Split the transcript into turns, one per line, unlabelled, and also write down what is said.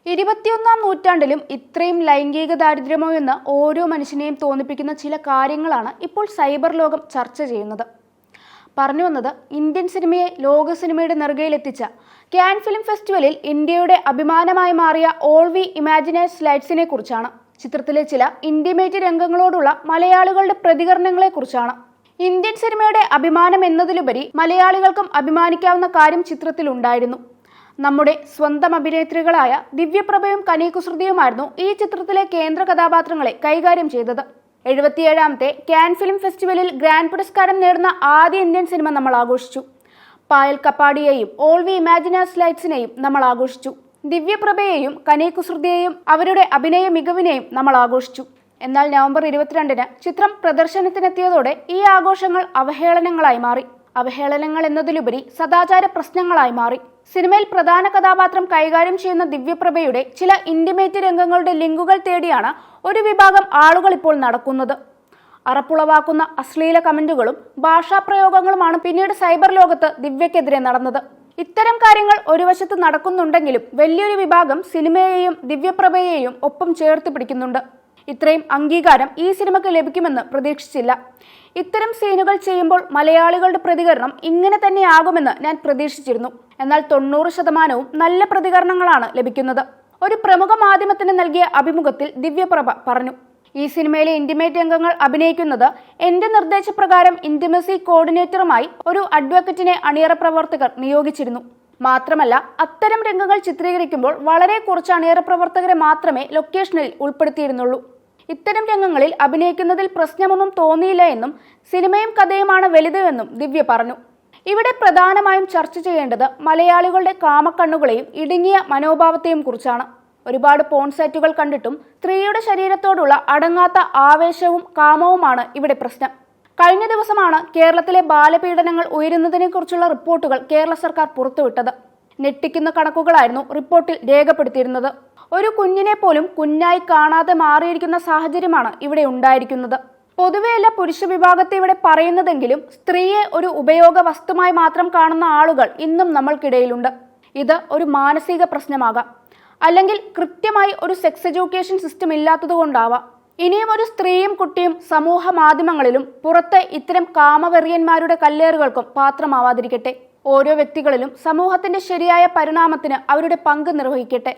21-ാം നൂറ്റാണ്ടിലും ഇത്രയും ലൈംഗിക ദാരിദ്ര്യമോ എന്ന് ഓരോ മനുഷ്യനെയും തോന്നിപ്പിക്കുന്ന ചില കാര്യങ്ങളാണ് ഇപ്പോൾ സൈബർ ലോകം ചർച്ച ചെയ്യുന്നത്. പറഞ്ഞു വന്നത് ഇന്ത്യൻ സിനിമയെ ലോക സിനിമയുടെ നെറുകയിലെത്തിച്ച കാൻ ഫിലിം ഫെസ്റ്റിവലിൽ ഇന്ത്യയുടെ അഭിമാനമായി മാറിയ ഓൾ വി ഇമാജിനേഴ്സ് ലൈറ്റ്സിനെ കുറിച്ചാണ്. ചിത്രത്തിലെ ചില ഇന്റിമേറ്റ് രംഗങ്ങളോടുള്ള മലയാളികളുടെ പ്രതികരണങ്ങളെ കുറിച്ചാണ്. ഇന്ത്യൻ സിനിമയുടെ അഭിമാനം എന്നതിലുപരി മലയാളികൾക്കും അഭിമാനിക്കാവുന്ന കാര്യം ചിത്രത്തിലുണ്ടായിരുന്നു. നമ്മുടെ സ്വന്തം അഭിനേത്രികളായ ദിവ്യപ്രഭയും കനീകുസൃതിയുമായിരുന്നു ഈ ചിത്രത്തിലെ കേന്ദ്ര കഥാപാത്രങ്ങളെ കൈകാര്യം ചെയ്തത്. 77ാമത്തെ കാൻ ഫിലിം ഫെസ്റ്റിവലിൽ ഗ്രാൻഡ് പുരസ്കാരം നേടുന്ന ആദ്യ ഇന്ത്യൻ സിനിമ നമ്മൾ ആഘോഷിച്ചു. പായൽ കപ്പാടിയെയും ഓൾ വി ഇമാജിനേഴ്സ് ലൈറ്റ്സിനെയും നമ്മൾ ആഘോഷിച്ചു. ദിവ്യപ്രഭയെയും കനീകുസൃതിയെയും അവരുടെ അഭിനയ മികവിനെയും നമ്മൾ ആഘോഷിച്ചു. എന്നാൽ നവംബർ 22-ന് ചിത്രം പ്രദർശനത്തിനെത്തിയതോടെ ഈ ആഘോഷങ്ങൾ അവഹേളനങ്ങളായി മാറി. അവഹേളനങ്ങൾ എന്നതിലുപരി സദാചാര പ്രശ്നങ്ങളായി മാറി. സിനിമയിൽ പ്രധാന കഥാപാത്രം കൈകാര്യം ചെയ്യുന്ന ദിവ്യപ്രഭയുടെ ചില ഇന്റിമേറ്റ് രംഗങ്ങളുടെ ലിങ്കുകൾ തേടിയാണ് ഒരു വിഭാഗം ആളുകൾ ഇപ്പോൾ നടക്കുന്നത്. അറപ്പുളവാക്കുന്ന അശ്ലീല കമന്റുകളും ഭാഷാപ്രയോഗങ്ങളുമാണ് പിന്നീട് സൈബർ ലോകത്ത് ദിവ്യക്കെതിരെ നടന്നത്. ഇത്തരം കാര്യങ്ങൾ ഒരു വശത്ത് നടക്കുന്നുണ്ടെങ്കിലും വലിയൊരു വിഭാഗം സിനിമയെയും ദിവ്യപ്രഭയെയും ഒപ്പം ചേർത്ത് പിടിക്കുന്നുണ്ട്. ഇത്രയും അംഗീകാരം ഈ സിനിമയ്ക്ക് ലഭിക്കുമെന്ന് പ്രതീക്ഷിച്ചില്ല. ഇത്തരം സീനുകൾ ചെയ്യുമ്പോൾ മലയാളികളുടെ പ്രതികരണം ഇങ്ങനെ തന്നെയാകുമെന്ന് ഞാൻ പ്രതീക്ഷിച്ചിരുന്നു. എന്നാൽ 90% നല്ല പ്രതികരണങ്ങളാണ് ലഭിക്കുന്നത്. ഒരു പ്രമുഖ മാധ്യമത്തിന് നൽകിയ അഭിമുഖത്തിൽ ദിവ്യപ്രഭ പറഞ്ഞു, ഈ സിനിമയിലെ ഇന്റിമേറ്റ് രംഗങ്ങൾ അഭിനയിക്കുന്നത് എന്റെ നിർദ്ദേശപ്രകാരം ഇന്റിമസി കോർഡിനേറ്ററുമായി ഒരു അഡ്വക്കറ്റിനെ അണിയറ പ്രവർത്തകർ നിയോഗിച്ചിരുന്നു. മാത്രമല്ല അത്തരം രംഗങ്ങൾ ചിത്രീകരിക്കുമ്പോൾ വളരെ കുറച്ച് അണിയറ പ്രവർത്തകരെ മാത്രമേ ലൊക്കേഷനിൽ ഉൾപ്പെടുത്തിയിരുന്നുള്ളൂ. ഇത്തരം രംഗങ്ങളിൽ അഭിനയിക്കുന്നതിൽ പ്രശ്നമൊന്നും തോന്നിയില്ല എന്നും സിനിമയും കഥയുമാണ് വലുത് എന്നും ദിവ്യ പറഞ്ഞു. ഇവിടെ പ്രധാനമായും ചർച്ച ചെയ്യേണ്ടത് മലയാളികളുടെ കാമക്കണ്ണുകളെയും ഇടുങ്ങിയ മനോഭാവത്തെയും കുറിച്ചാണ്. ഒരുപാട് പോൺ സൈറ്റുകൾ കണ്ടിട്ടും സ്ത്രീയുടെ ശരീരത്തോടുള്ള അടങ്ങാത്ത ആവേശവും കാമവുമാണ് ഇവിടെ പ്രശ്നം. കഴിഞ്ഞ ദിവസമാണ് കേരളത്തിലെ ബാലപീഡനങ്ങൾ ഉയരുന്നതിനെ കുറിച്ചുള്ള റിപ്പോർട്ടുകൾ കേരള സർക്കാർ പുറത്തുവിട്ടത്. ഞെട്ടിക്കുന്ന കണക്കുകളായിരുന്നു റിപ്പോർട്ടിൽ രേഖപ്പെടുത്തിയിരുന്നത്. ഒരു കുഞ്ഞിനെ പോലും കുഞ്ഞായി കാണാതെ മാറിയിരിക്കുന്ന സാഹചര്യമാണ് ഇവിടെ ഉണ്ടായിരിക്കുന്നത്. പൊതുവെയല്ല പുരുഷ വിഭാഗത്തെ ഇവിടെ പറയുന്നതെങ്കിലും സ്ത്രീയെ ഒരു ഉപയോഗ വസ്തുമായി മാത്രം കാണുന്ന ആളുകൾ ഇന്നും നമ്മൾക്കിടയിലുണ്ട്. ഇത് ഒരു മാനസിക പ്രശ്നമാകാം, അല്ലെങ്കിൽ കൃത്യമായി ഒരു സെക്സ് എഡ്യൂക്കേഷൻ സിസ്റ്റം ഇല്ലാത്തതുകൊണ്ടാവാം. ഇനിയും ഒരു സ്ത്രീയും കുട്ടിയും സമൂഹ മാധ്യമങ്ങളിലും പുറത്തെ ഇത്തരം കാമവെറിയന്മാരുടെ കല്ലേറുകൾക്കും പാത്രമാവാതിരിക്കട്ടെ. ഓരോ വ്യക്തികളിലും സമൂഹത്തിന്റെ ശരിയായ പരിണാമത്തിന് അവരുടെ പങ്ക് നിർവഹിക്കട്ടെ.